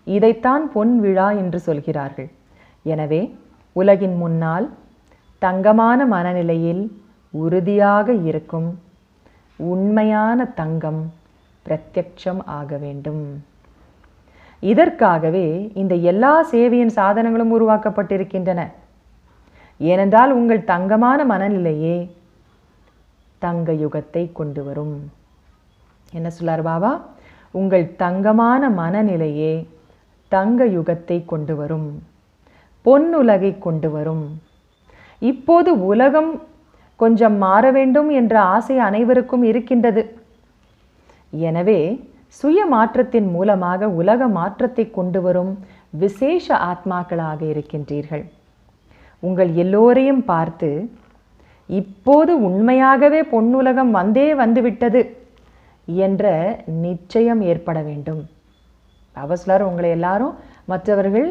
இதைத்தான் பொன் விழா என்று சொல்கிறார்கள். எனவே உலகின் முன்னால் தங்கமான மனநிலையில் உறுதியாக இருக்கும் உண்மையான தங்கம் பிரத்யட்சம் ஆக வேண்டும். இதற்காகவே இந்த எல்லா சேவையின் சாதனங்களும் உருவாக்கப்பட்டிருக்கின்றன. ஏனென்றால் உங்கள் தங்கமான மனநிலையே தங்க யுகத்தை கொண்டு வரும். என்ன சொல்லார் பாபா? உங்கள் தங்கமான மனநிலையே தங்க யுகத்தை கொண்டு வரும், பொன்னுலகை கொண்டு வரும். இப்போது உலகம் கொஞ்சம் மாற வேண்டும் என்ற ஆசை அனைவருக்கும் இருக்கின்றது. எனவே சுய மாற்றத்தின் மூலமாக உலக மாற்றத்தை கொண்டு வரும் விசேஷ ஆத்மாக்களாக இருக்கின்றீர்கள். உங்கள் எல்லோரையும் பார்த்து இப்போது உண்மையாகவே பொன்னுலகம் வந்துவிட்டது என்ற நிச்சயம் ஏற்பட வேண்டும். அவசலர் உங்களை எல்லாரும் மற்றவர்கள்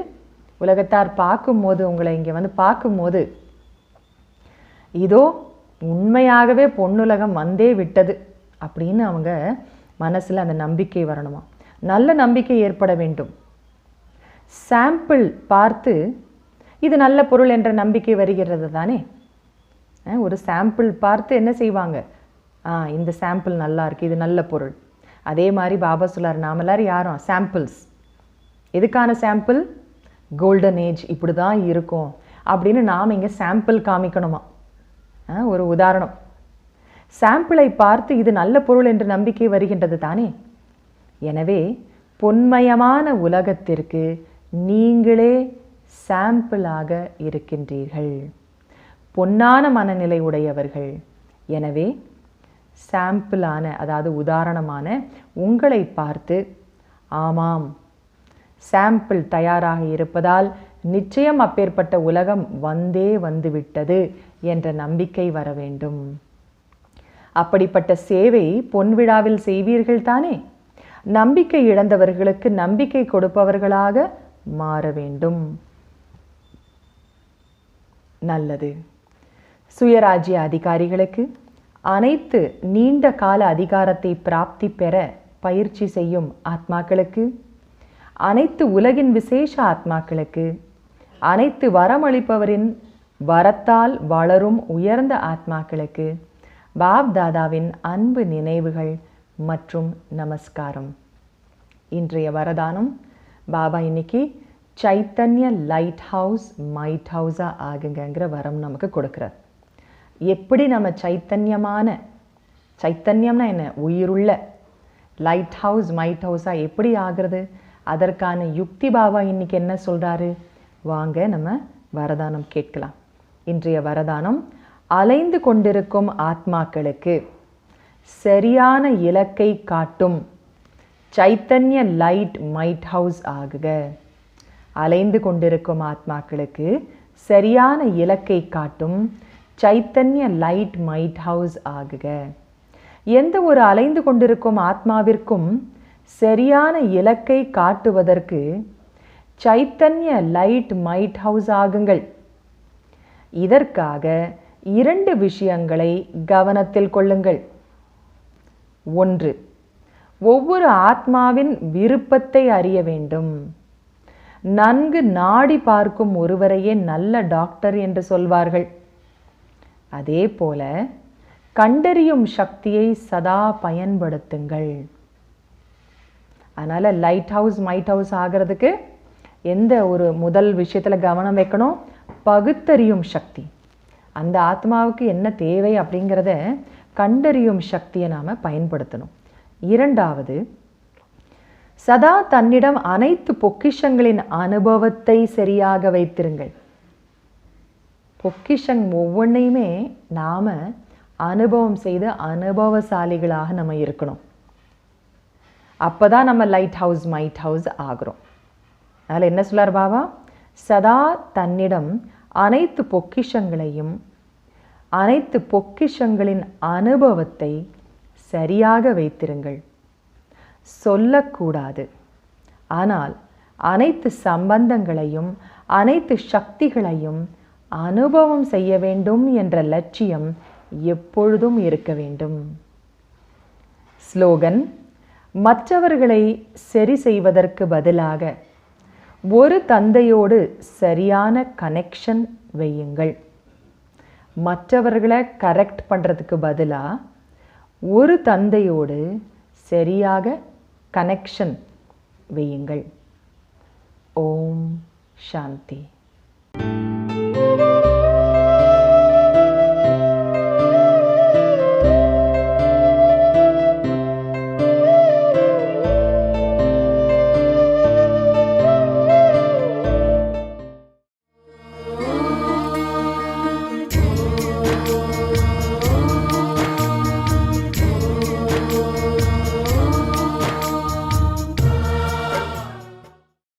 உலகத்தார் பார்க்கும்போது, உங்களை இங்கே வந்து பார்க்கும்போது, இதோ உண்மையாகவே பொன்னுலகம் வந்தே விட்டது அப்படின்னு அவங்க மனசில் அந்த நம்பிக்கை வரணுமா, நல்ல நம்பிக்கை ஏற்பட வேண்டும். சாம்பிள் பார்த்து இது நல்ல பொருள் என்ற நம்பிக்கை வருகிறது தானே. ஒரு சாம்பிள் பார்த்து என்ன செய்வாங்க? இந்த சாம்பிள் நல்லா இருக்குது, இது நல்ல பொருள். அதே மாதிரி பாபா சொல்லார், நாம் எல்லாரும் யாரும் சாம்பிள்ஸ். எதுக்கான சாம்பிள்? கோல்டன் ஏஜ் இப்படி தான் இருக்கும் அப்படின்னு நாம் இங்கே சாம்பிள் காமிக்கணுமா. ஒரு உதாரணம், சாம்பிளை பார்த்து இது நல்ல பொருள் என்று நம்பிக்கை வருகின்றது தானே. எனவே பொன்மயமான உலகத்திற்கு நீங்களே சாம்பிளாக இருக்கின்றீர்கள், பொன்னான மனநிலை உடையவர்கள். எனவே சாம்பிளான, அதாவது உதாரணமான உங்களை பார்த்து ஆமாம், சாம்பிள் தயாராக இருப்பதால் நிச்சயம் அப்பேற்பட்ட உலகம் வந்தே வந்துவிட்டது என்ற நம்பிக்கை வர வேண்டும். அப்படிப்பட்ட சேவை பொன்விழாவில் செய்வீர்கள் தானே? நம்பிக்கை இழந்தவர்களுக்கு நம்பிக்கை கொடுப்பவர்களாக மாற வேண்டும். நல்லது. சுயராஜ்ய அதிகாரிகளுக்கு அனைத்து நீண்ட கால அதிகாரத்தை பிராப்தி பெற பயிற்சி செய்யும் ஆத்மாக்களுக்கு, அனைத்து உலகின் விசேஷ ஆத்மாக்களுக்கு, அனைத்து வரமளிப்பவரின் வரத்தால் வளரும் உயர்ந்த ஆத்மாக்களுக்கு பாப் தாதாவின் அன்பு நினைவுகள் மற்றும் நமஸ்காரம். இன்றைய வரதானம், பாபா இன்னைக்கு சைத்தன்ய லைட் ஹவுஸ் மைட் ஹவுஸாக ஆகுங்கிற வரம் நமக்கு கொடுக்குறார். எப்படி நம்ம சைத்தன்யம்னா என்ன? உயிருள்ள லைட் ஹவுஸ் மைட் ஹவுஸாக எப்படி ஆகிறது? அதற்கான யுக்தி பாபா இன்னைக்கு என்ன சொல்கிறாரு? வாங்க நம்ம வரதானம் கேட்கலாம். இன்றைய வரதானம், அலைந்து கொண்டிருக்கும் ஆத்மாக்களுக்கு சரியான இலக்கை காட்டும் சைத்தன்ய லைட் மைட் ஹவுஸ் ஆகுக. அலைந்து கொண்டிருக்கும் ஆத்மாக்களுக்கு சரியான இலக்கை காட்டும் சைத்தன்ய லைட் மைட் ஹவுஸ் ஆகுக. எந்த ஒரு அலைந்து கொண்டிருக்கும் ஆத்மாவிற்கும் சரியான இலக்கை காட்டுவதற்கு சைத்தன்ய லைட் மைட் ஹவுஸ் ஆகுங்கள். இதற்காக 2 விஷயங்களை கவனத்தில் கொள்ளுங்கள். 1, ஒவ்வொரு ஆத்மாவின் விருப்பத்தை அறிய வேண்டும். நன்கு நாடி பார்க்கும் ஒருவரையே நல்ல டாக்டர் என்று சொல்வார்கள். அதே போல கண்டறியும் சக்தியை சதா பயன்படுத்துங்கள். அதனால் லைட் ஹவுஸ் மைட் ஹவுஸ் ஆகிறதுக்கு எந்த ஒரு முதல் விஷயத்தில் கவனம் வைக்கணும்? பகுத்தறியும் சக்தி. அந்த ஆத்மாவுக்கு என்ன தேவை அப்படிங்கிறத கண்டறியும் சக்தியை நாம் பயன்படுத்தணும். 2வது, சதா தன்னிடம் அனைத்து பொக்கிஷங்களின் அனுபவத்தை சரியாக வைத்திருங்கள். பொக்கிஷம் ஒவ்வொன்றையுமே நாம் அனுபவம் செய்து அனுபவசாலிகளாக நம்ம இருக்கணும். அப்போ தான் நம்ம லைட் ஹவுஸ் மைட் ஹவுஸ் ஆகிறோம். அதில் என்ன சொல்லார் பாபா? சதா தன்னிடம் அனைத்து பொக்கிஷங்களையும் அனைத்து பொக்கிஷங்களின் அனுபவத்தை சரியாக வைத்திருங்கள். சொல்லக்கூடாது, ஆனால் அனைத்து சம்பந்தங்களையும் அனைத்து சக்திகளையும் அனுபவம் செய்ய வேண்டும் என்ற லட்சியம் எப்பொழுதும் இருக்க வேண்டும். ஸ்லோகன், மற்றவர்களை சரி செய்வதற்கு பதிலாக ஒரு தந்தையோடு சரியான கனெக்ஷன் வையுங்கள். மற்றவர்களை கரெக்ட் பண்ணுறதுக்கு பதிலாக ஒரு தந்தையோடு சரியாக கனெக்ஷன் வையுங்கள். ஓம் சாந்தி.